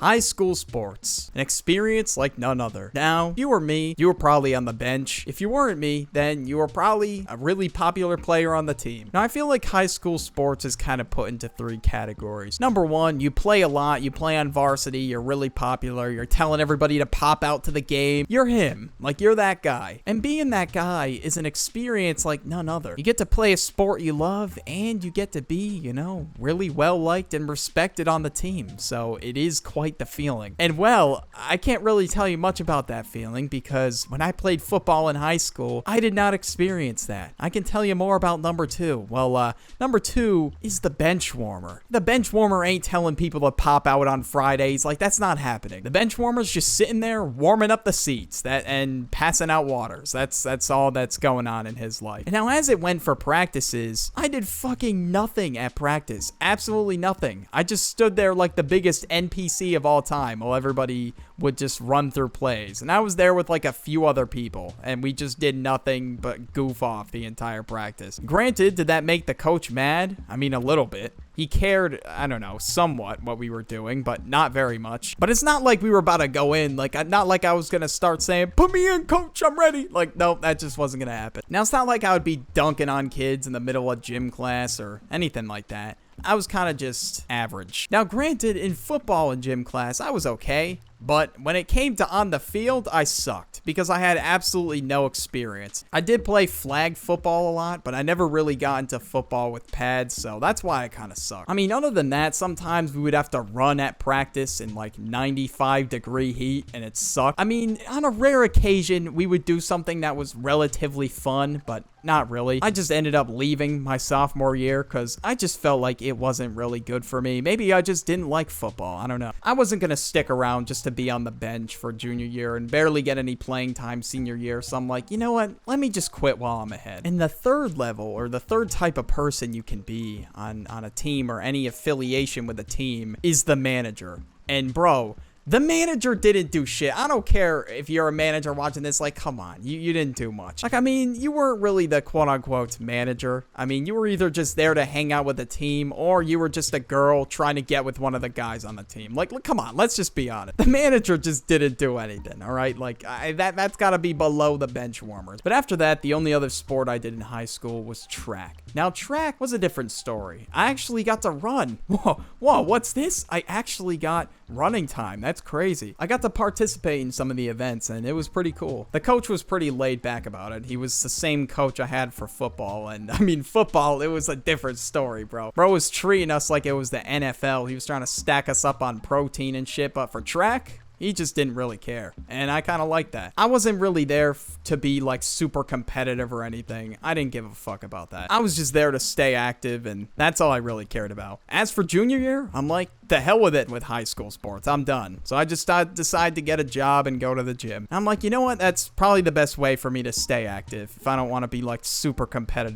High school sports, an experience like none other. Now, if you were me, you were probably on the bench. If you weren't me, then you were probably a really popular player on the team. Now, I feel like high school sports is kind of put into three categories. Number one, you play a lot, you play on varsity, you're really popular, you're telling everybody to pop out to the game. You're him, like you're that guy. And being that guy is an experience like none other. You get to play a sport you love, and you get to be, really well liked and respected on the team. So it is quite the feeling. And well, I can't really tell you much about that feeling because when I played football in high school, I did not experience that. I can tell you more about number two. Well, number two is the bench warmer. The bench warmer ain't telling people to pop out on Fridays. Like, that's not happening. The bench warmer's just sitting there warming up the seats and passing out waters. That's all that's going on in his life. And now as it went for practices, I did fucking nothing at practice. Absolutely nothing. I just stood there like the biggest NPC of all time while everybody would just run through plays. And I was there with like a few other people, and we just did nothing but goof off the entire practice. Granted, did that make the coach mad? I mean, a little bit. He cared, I don't know, somewhat what we were doing, but not very much. But it's not like we were about to go in. Not like I was going to start saying, "Put me in, coach, I'm ready." Like, nope, that just wasn't going to happen. Now, it's not like I would be dunking on kids in the middle of gym class or anything like that. I was kind of just average. Now, granted, in football and gym class, I was okay. But when it came to on the field, I sucked because I had absolutely no experience. I did play flag football a lot, but I never really got into football with pads, so that's why I kind of sucked. I mean, other than that, sometimes we would have to run at practice in like 95-degree heat, and it sucked. I mean, on a rare occasion, we would do something that was relatively fun, but not really. I just ended up leaving my sophomore year because I just felt like it wasn't really good for me. Maybe I just didn't like football. I don't know. I wasn't going to stick around just to be on the bench for junior year and barely get any playing time senior year. So I'm like, you know what? Let me just quit while I'm ahead. And the third level, or the third type of person you can be on a team or any affiliation with a team, is the manager. And bro, the manager didn't do shit. I don't care if you're a manager watching this, like, come on, you didn't do much. Like, I mean, you weren't really the quote-unquote manager. I mean, you were either just there to hang out with the team, or you were just a girl trying to get with one of the guys on the team. Like, look, come on, let's just be honest. The manager just didn't do anything, all right? Like, that's gotta be below the bench warmers. But after that, the only other sport I did in high school was track. Now, track was a different story. I actually got to run. Whoa, what's this? I actually got running time. That's crazy. I got to participate in some of the events, and it was pretty cool. The coach was pretty laid back about it. He was the same coach I had for football, and I mean, football, it was a different story, bro. Bro was treating us like it was the NFL. He was trying to stack us up on protein and shit, but for track, he just didn't really care, and I kind of like that. I wasn't really there to be like super competitive or anything. I didn't give a fuck about that. I was just there to stay active, and that's all I really cared about. As for junior year, I'm like, the hell with it with high school sports. I'm done. So I just decided to get a job and go to the gym. I'm like, you know what? That's probably the best way for me to stay active if I don't want to be like super competitive.